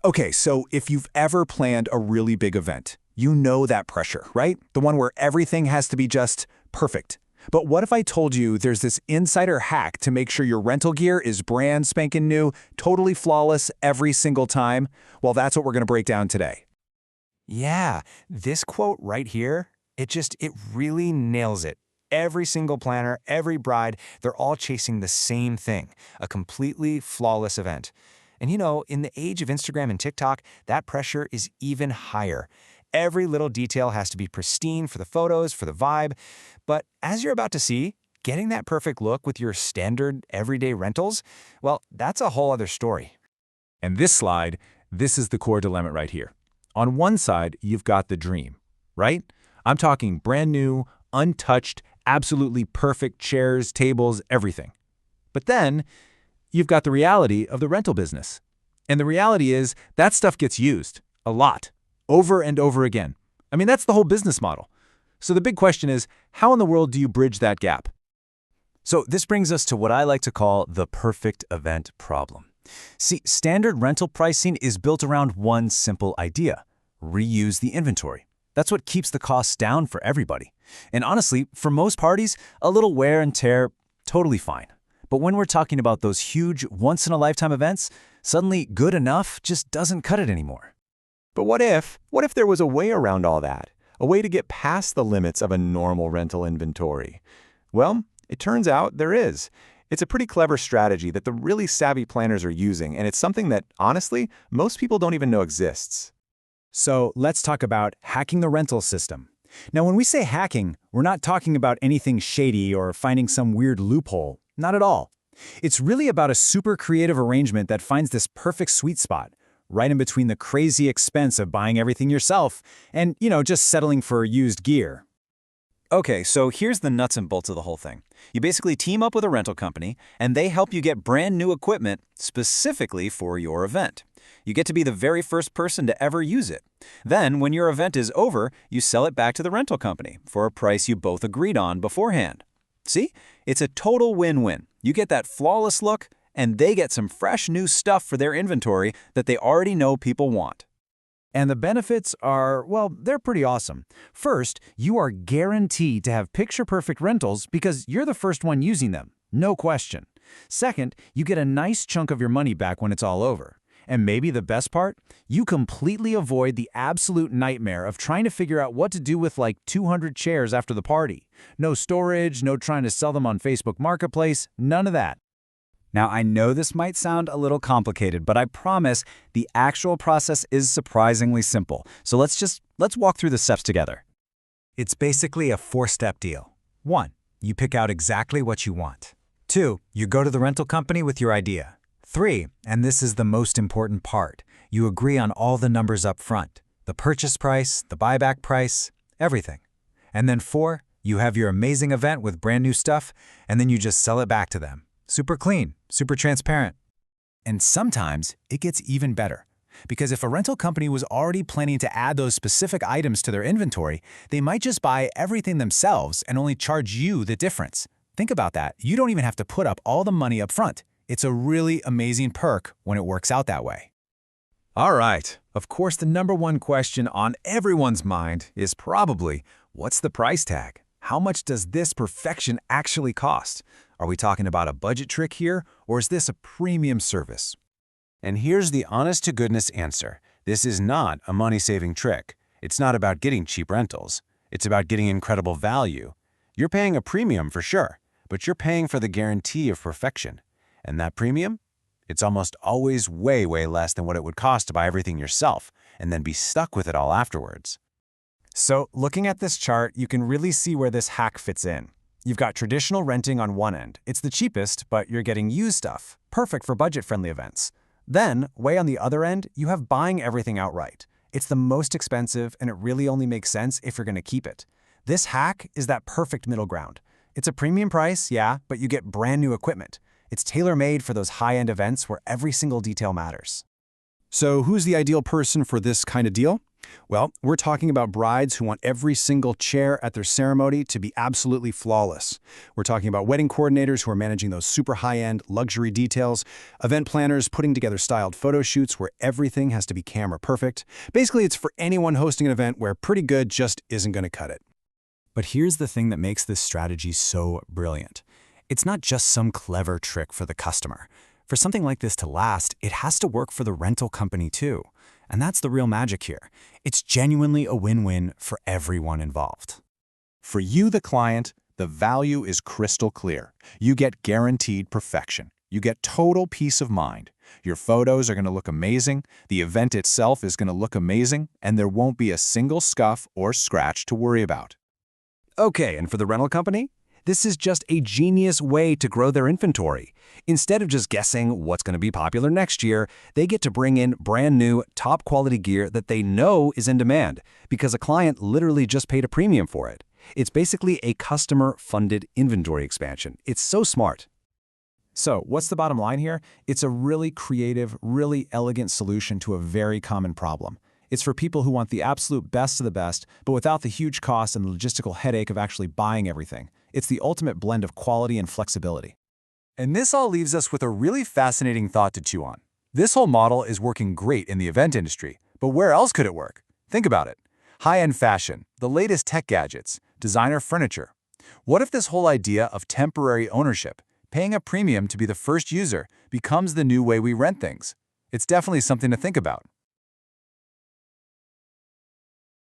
Okay, so if you've ever planned a really big event, you know that pressure, right? The one where everything has to be just perfect. But what if I told you there's this insider hack to make sure your rental gear is brand spanking new, totally flawless every single time? Well, that's what we're going to break down today. Yeah, this quote right here, it really nails it. Every single planner, every bride, they're all chasing the same thing, a completely flawless event. And in the age of Instagram and TikTok, that pressure is even higher. Every little detail has to be pristine for the photos, for the vibe. But as you're about to see, getting that perfect look with your standard everyday rentals, well, that's a whole other story. And this slide, this is the core dilemma right here. On one side, you've got the dream, right? I'm talking brand new, untouched, absolutely perfect chairs, tables, everything. But then, you've got the reality of the rental business. And the reality is that stuff gets used a lot, over and over again. I mean, that's the whole business model. So the big question is, how in the world do you bridge that gap? So this brings us to what I like to call the perfect event problem. See, standard rental pricing is built around one simple idea: reuse the inventory. That's what keeps the costs down for everybody. And honestly, for most parties, a little wear and tear, totally fine. But when we're talking about those huge, once-in-a-lifetime events, suddenly good enough just doesn't cut it anymore. But what if there was a way around all that? A way to get past the limits of a normal rental inventory? Well, it turns out there is. It's a pretty clever strategy that the really savvy planners are using, and it's something that, honestly, most people don't even know exists. So let's talk about hacking the rental system. Now, when we say hacking, we're not talking about anything shady or finding some weird loophole. Not at all. It's really about a super creative arrangement that finds this perfect sweet spot, right in between the crazy expense of buying everything yourself and, just settling for used gear. Okay, so here's the nuts and bolts of the whole thing. You basically team up with a rental company, and they help you get brand new equipment specifically for your event. You get to be the very first person to ever use it. Then, when your event is over, you sell it back to the rental company for a price you both agreed on beforehand. See? It's a total win-win. You get that flawless look, and they get some fresh new stuff for their inventory that they already know people want. And the benefits are, well, they're pretty awesome. First, you are guaranteed to have picture-perfect rentals because you're the first one using them, no question. Second, you get a nice chunk of your money back when it's all over. And maybe the best part, you completely avoid the absolute nightmare of trying to figure out what to do with like 200 chairs after the party. No storage, no trying to sell them on Facebook Marketplace, none of that. Now, I know this might sound a little complicated, but I promise the actual process is surprisingly simple. So let's walk through the steps together. It's basically a 4-step deal. 1. You pick out exactly what you want. 2. You go to the rental company with your idea. 3. And this is the most important part. You agree on all the numbers up front. The purchase price, the buyback price, everything. And then 4. You have your amazing event with brand new stuff, and then you just sell it back to them. Super clean, super transparent. And sometimes it gets even better. Because if a rental company was already planning to add those specific items to their inventory, they might just buy everything themselves and only charge you the difference. Think about that. You don't even have to put up all the money up front. It's a really amazing perk when it works out that way. All right. Of course, the number one question on everyone's mind is probably, what's the price tag? How much does this perfection actually cost? Are we talking about a budget trick here, or is this a premium service? And here's the honest-to-goodness answer. This is not a money-saving trick. It's not about getting cheap rentals. It's about getting incredible value. You're paying a premium for sure, but you're paying for the guarantee of perfection. And that premium? It's almost always way, way less than what it would cost to buy everything yourself and then be stuck with it all afterwards. So, looking at this chart, you can really see where this hack fits in. You've got traditional renting on one end. It's the cheapest, but you're getting used stuff, perfect for budget-friendly events. Then, way on the other end, you have buying everything outright. It's the most expensive, and it really only makes sense if you're going to keep it. This hack is that perfect middle ground. It's a premium price, yeah, but you get brand new equipment. It's tailor-made for those high-end events where every single detail matters. So who's the ideal person for this kind of deal? Well, we're talking about brides who want every single chair at their ceremony to be absolutely flawless. We're talking about wedding coordinators who are managing those super high-end luxury details, event planners putting together styled photo shoots where everything has to be camera perfect. Basically, it's for anyone hosting an event where pretty good just isn't going to cut it. But here's the thing that makes this strategy so brilliant. It's not just some clever trick for the customer. For something like this to last, it has to work for the rental company too. And that's the real magic here. It's genuinely a win-win for everyone involved. For you, the client, the value is crystal clear. You get guaranteed perfection. You get total peace of mind. Your photos are going to look amazing, the event itself is going to look amazing, and there won't be a single scuff or scratch to worry about. Okay, and for the rental company? This is just a genius way to grow their inventory. Instead of just guessing what's going to be popular next year, they get to bring in brand new, top-quality gear that they know is in demand because a client literally just paid a premium for it. It's basically a customer-funded inventory expansion. It's so smart. So, what's the bottom line here? It's a really creative, really elegant solution to a very common problem. It's for people who want the absolute best of the best, but without the huge cost and the logistical headache of actually buying everything. It's the ultimate blend of quality and flexibility. And this all leaves us with a really fascinating thought to chew on. This whole model is working great in the event industry, but where else could it work? Think about it. High-end fashion, the latest tech gadgets, designer furniture. What if this whole idea of temporary ownership, paying a premium to be the first user, becomes the new way we rent things? It's definitely something to think about.